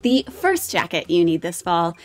The first jacket you need this fall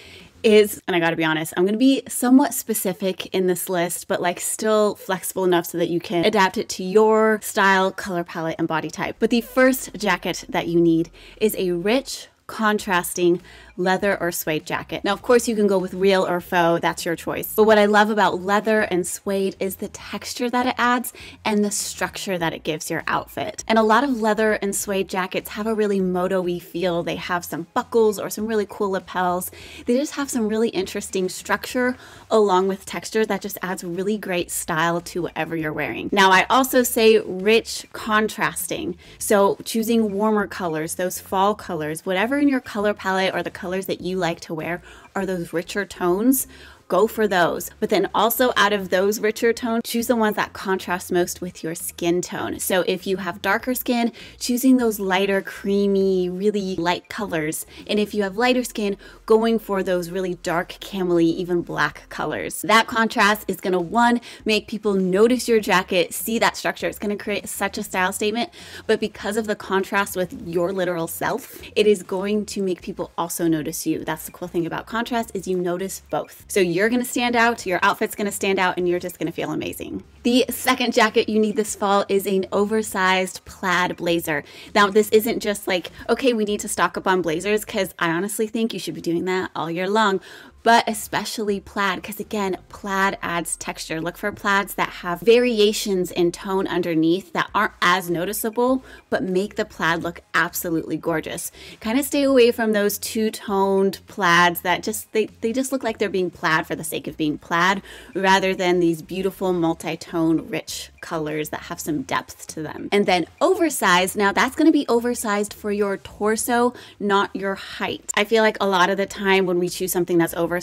is, and I gotta be honest, I'm gonna be somewhat specific in this list, but like still flexible enough so that you can adapt it to your style, color palette, and body type. But the first jacket that you need is a rich, contrasting leather or suede jacket. Now, of course, you can go with real or faux, that's your choice. But what I love about leather and suede is the texture that it adds and the structure that it gives your outfit. And a lot of leather and suede jackets have a really moto-y feel. They have some buckles or some really cool lapels. They just have some really interesting structure along with texture that just adds really great style to whatever you're wearing. Now, I also say rich, contrasting. So choosing warmer colors, those fall colors, whatever in your color palette or the colors that you like to wear are those richer tones, go for those. But then also out of those richer tones, choose the ones that contrast most with your skin tone. So if you have darker skin, choosing those lighter, creamy, really light colors. And if you have lighter skin, going for those really dark, camely, even black colors. That contrast is gonna, one, make people notice your jacket, see that structure. It's gonna create such a style statement, but because of the contrast with your literal self, it is going to make people also notice you. That's the cool thing about contrast, is you notice both. So you're gonna stand out, your outfit's gonna stand out, and you're just gonna feel amazing. The second jacket you need this fall is an oversized plaid blazer. Now, this isn't just like, okay, we need to stock up on blazers, because I honestly think you should be doing that all year long. But especially plaid, because again, plaid adds texture. Look for plaids that have variations in tone underneath that aren't as noticeable, but make the plaid look absolutely gorgeous. Kind of stay away from those two-toned plaids that just, they just look like they're being plaid for the sake of being plaid, rather than these beautiful multi-tone rich colors that have some depth to them. And then oversized, now that's gonna be oversized for your torso, not your height. I feel like a lot of the time when we choose something that's oversized,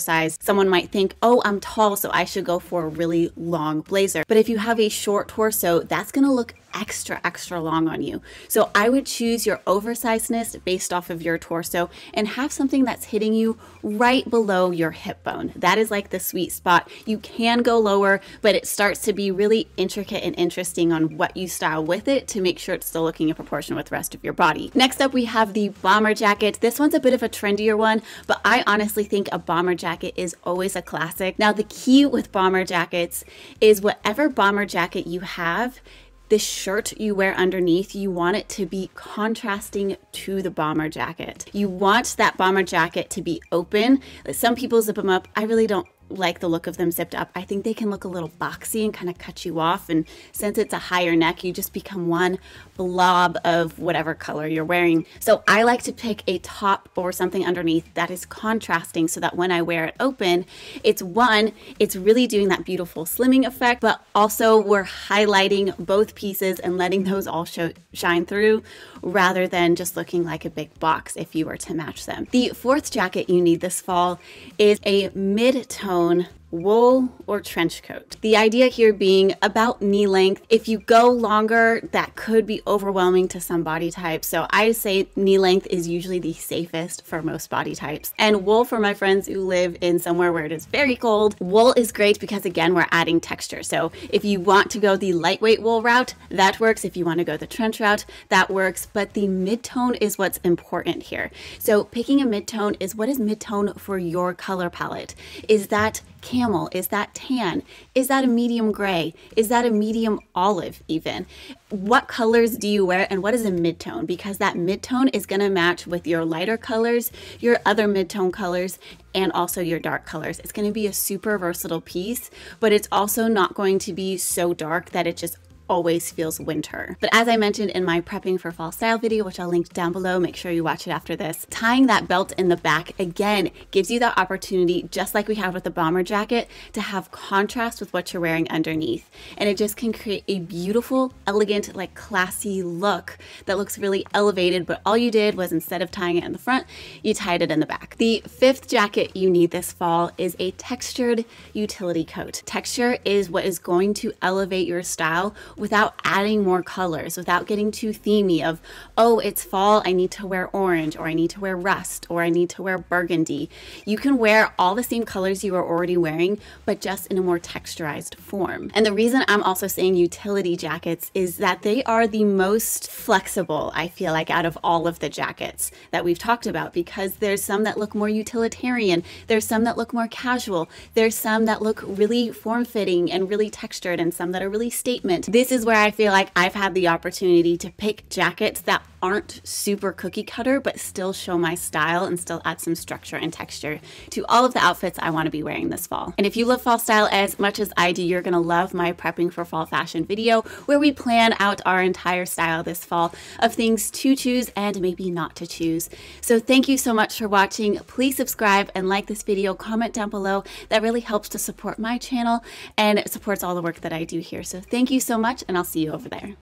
someone might think, oh, I'm tall, so I should go for a really long blazer. But if you have a short torso, that's gonna look extra long on you. So I would choose your oversizedness based off of your torso and have something that's hitting you right below your hip bone. That is like the sweet spot. You can go lower, but it starts to be really intricate and interesting on what you style with it to make sure it's still looking in proportion with the rest of your body. Next up, we have the bomber jacket. This one's a bit of a trendier one, but I honestly think a bomber jacket is always a classic. Now, the key with bomber jackets is whatever bomber jacket you have, the shirt you wear underneath, you want it to be contrasting to the bomber jacket. You want that bomber jacket to be open. Some people zip them up. I really don't like the look of them zipped up. I think they can look a little boxy and kind of cut you off. And since it's a higher neck, you just become one blob of whatever color you're wearing. So I like to pick a top or something underneath that is contrasting so that when I wear it open, it's one, it's really doing that beautiful slimming effect, but also we're highlighting both pieces and letting those all shine through rather than just looking like a big box if you were to match them. The fourth jacket you need this fall is a mid-tone wool or trench coat. The idea here being about knee length. If you go longer, that could be overwhelming to some body types. So I say knee length is usually the safest for most body types. And wool, for my friends who live in somewhere where it is very cold, wool is great because again, we're adding texture. So if you want to go the lightweight wool route, that works. If you want to go the trench route, that works. But the mid-tone is what's important here. So picking a mid-tone is, what is mid-tone for your color palette? Is that camel? Is that tan? Is that a medium gray? Is that a medium olive even? What colors do you wear and what is a mid-tone? Because that mid-tone is going to match with your lighter colors, your other mid-tone colors, and also your dark colors. It's going to be a super versatile piece, but it's also not going to be so dark that it just always feels winter. But as I mentioned in my prepping for fall style video, which I'll link down below, make sure you watch it after this, tying that belt in the back again gives you that opportunity, just like we have with the bomber jacket, to have contrast with what you're wearing underneath. And it just can create a beautiful, elegant, like classy look that looks really elevated, but all you did was, instead of tying it in the front, you tied it in the back. The fifth jacket you need this fall is a textured utility coat. Texture is what is going to elevate your style without adding more colors, without getting too themey of, oh, it's fall, I need to wear orange, or I need to wear rust, or I need to wear burgundy. You can wear all the same colors you are already wearing, but just in a more texturized form. And the reason I'm also saying utility jackets is that they are the most flexible, I feel like, out of all of the jackets that we've talked about, because there's some that look more utilitarian, there's some that look more casual, there's some that look really form-fitting and really textured, and some that are really statement. This is where I feel like I've had the opportunity to pick jackets that aren't super cookie cutter, but still show my style and still add some structure and texture to all of the outfits I want to be wearing this fall. And if you love fall style as much as I do, you're gonna love my prepping for fall fashion video, where we plan out our entire style this fall of things to choose and maybe not to choose. So thank you so much for watching. Please subscribe and like this video, comment down below. That really helps to support my channel and it supports all the work that I do here. So thank you so much, and I'll see you over there.